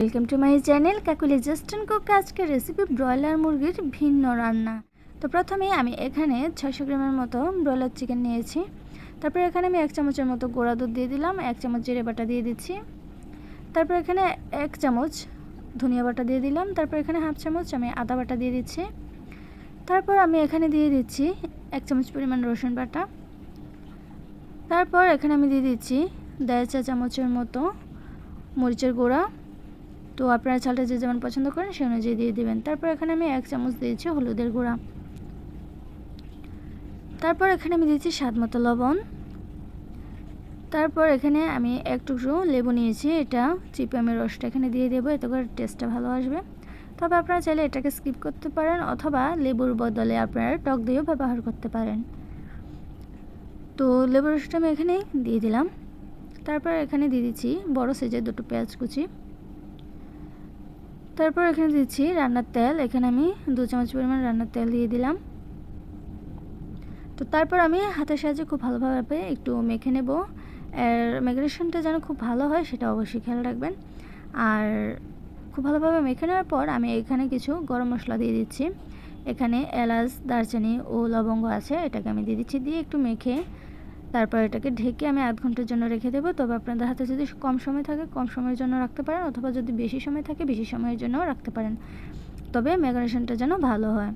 Welcome to my channel Kakuli Justin cook. আজকের recipe broiler মুরগির ভিন্ন রান্না। তো প্রথমে আমি এখানে 600 গ্রামের মতো ব্রয়লার চিকেন নিয়েছি। তারপর এখানে আমি 1 চামচের মতো গুঁড়া দুধ দিয়ে দিলাম, 1 চামচ জিরে বাটা দিয়ে দিচ্ছি। তারপর এখানে 1 চামচ ধনিয়া বাটা দিয়ে দিলাম। তারপর এখানে হাফ চামচ আমি আদা বাটা দিয়ে দিচ্ছি। তারপর আমি এখানে দিয়ে দিচ্ছি 1 চামচ পরিমাণ রসুন বাটা। তারপর এখানে আমি দিয়ে দিচ্ছি 1.5 চা চামচের মতো মরিচের গুঁড়া। তো আপনারা ঝালটা যে যেমন পছন্দ করেন সেই অনুযায়ী দিয়ে দিবেন। তারপর এখানে আমি 1 চামচ দিয়েছি হলুদের গুঁড়া। তারপর এখানে আমি দিয়েছি স্বাদ মতো লবণ। তারপর এখানে আমি 1 টুকরো লেবু নিয়েছি, এটা চিপে আমি রসটা এখানে দিয়ে দেবো, এতে করে টেস্টটা ভালো আসবে। তবে আপনারা চাইলে এটাকে স্কিপ করতে পারেন অথবা লেবুর বদলে আপনারা টক দইও ব্যবহার করতে পারেন। তো লেবুর রসটা আমি এখানে দিয়ে দিলাম। তারপর এখানে দিয়ে দিচ্ছি বড় সাইজের 2টো পেঁয়াজ কুচি। তারপর এখানে দিচ্ছি রান্নার তেল, এখানে আমি 2 চামচ পরিমাণ রান্নার তেল দিয়ে দিলাম। তো তারপর আমি হাতের সাহায্যে খুব ভালোভাবে একটু মেখে নেব। আর ম্যারিনেশনটা যেন খুব ভালো হয় সেটা অবশ্যই খেয়াল রাখবেন। আর খুব ভালোভাবে মেখে নেওয়ার পর আমি এখানে কিছু গরম মশলা দিয়ে দিচ্ছি। এখানে এলাচ, দারচিনি ও লবঙ্গ আছে, এটাকে আমি দিয়ে দিচ্ছি। দিয়ে একটু মেখে তারপর এটাকে ঢেকে আমি আধ ঘন্টার জন্য রেখে দেবো। তবে আপনাদের হাতে যদি কম সময় থাকে কম সময়ের জন্য রাখতে পারেন, অথবা যদি বেশি সময় থাকে বেশি সময়ের জন্যও রাখতে পারেন, তবে ম্যারিনেশনটা যেন ভালো হয়।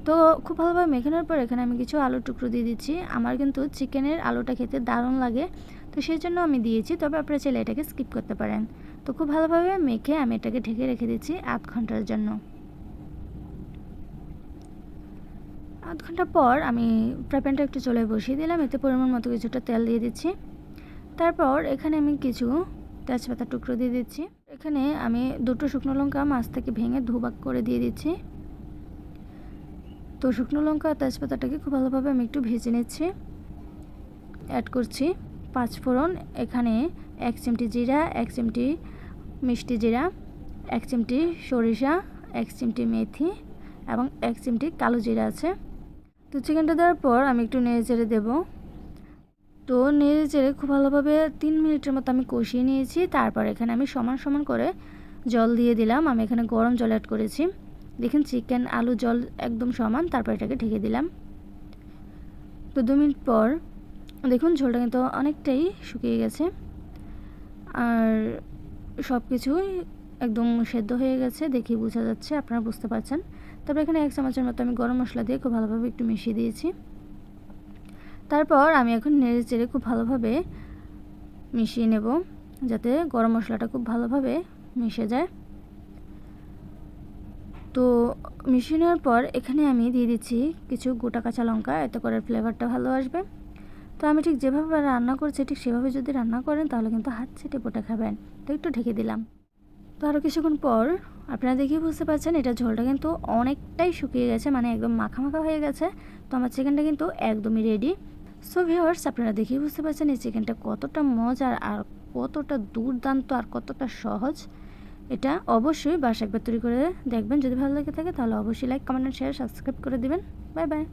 তো খুব ভালোভাবে মেখানোর পর এখানে আমি কিছু আলুর টুকরো দিয়ে দিচ্ছি। আমার কিন্তু চিকেনের আলুটা খেতে দারুণ লাগে, তো সেই জন্য আমি দিয়েছি, তবে আপনারা চাইলে এটাকে স্কিপ করতে পারেন। তো খুব ভালোভাবে মেখে আমি এটাকে ঢেকে রেখে দিচ্ছি আধ ঘন্টার জন্য। আধ ঘন্টা পর আমি ফ্রাই প্যানটা একটু চুলায় বসিয়ে দিলাম, এতে পরিমাণ মতো কিছুটা তেল দিয়ে দিচ্ছি। তারপর এখানে আমি কিছু তেজপাতা টুকরো দিয়ে দিচ্ছি। এখানে আমি 2টো শুকনো লঙ্কা মাছ থেকে ভেঙে দুভাগ করে দিয়ে দিচ্ছি। তো শুকনো লঙ্কা আর তেজপাতাটাকে খুব ভালোভাবে আমি একটু ভেজে নিচ্ছি। অ্যাড করছি 5 ফোড়ন, এখানে 1 চিমটি জিরা, 1 চিমটি মিষ্টি জিরা, 1 চিমটি সরিষা, 1 চিমটি মেথি এবং 1 চিমটি কালো জিরা আছে। তো চিকেনটা দেওয়ার পর আমি একটু নেড়ে চেড়ে দেবো। তো নেড়ে চেড়ে খুব ভালোভাবে 3 মিনিটের মতো আমি কষিয়ে নিয়েছি। তারপর এখানে আমি সমান সমান করে জল দিয়ে দিলাম। আমি এখানে গরম জল অ্যাড করেছি। দেখুন চিকেন আলু জল একদম সমান। তারপর এটাকে ঢেকে দিলাম। তো 2 মিনিট পর দেখুন ঝোলটা কিন্তু অনেকটাই শুকিয়ে গেছে আর সব কিছুই একদম সেদ্ধ হয়ে গেছে, দেখেই বোঝা যাচ্ছে, আপনারা বুঝতে পারছেন। তারপর এখানে 1 চামচের মতো আমি গরম মশলা দিয়ে খুব ভালোভাবে একটু মিশিয়ে দিয়েছি। তারপর আমি এখন নেড়ে চেড়ে খুব ভালোভাবে মিশিয়ে নেব, যাতে গরম মশলাটা খুব ভালোভাবে মিশে যায়। তো মিশিয়ে নেওয়ার পর এখানে আমি দিয়ে দিচ্ছি কিছু গোটা কাঁচা লঙ্কা, এতে করে ফ্লেভারটা ভালো আসবে। তো আমি ঠিক যেভাবে রান্না করছি ঠিক সেভাবে যদি রান্না করেন তাহলে কিন্তু হাত ছেটে পোটা খাবেন। তো একটু ঢেকে দিলাম। তো আরও কিছুক্ষণ পর আপনারা দেখেই বুঝতে পারছেন এটা ঝোলটা কিন্তু অনেকটাই শুকিয়ে গেছে, মানে একদম মাখা মাখা হয়ে গেছে। তো আমার চিকেনটা কিন্তু একদমই রেডি। সো ভিউয়ার্স, আপনারা দেখেই বুঝতে পারছেন এই চিকেনটা কতটা মজার আর কতটা দুর্দান্ত আর কতটা সহজ। এটা অবশ্যই বাসায় একবার তৈরি করে দেখবেন। যদি ভালো লেগে থাকে তাহলে অবশ্যই লাইক, কমেন্ট, শেয়ার, সাবস্ক্রাইব করে দিবেন। Bye bye.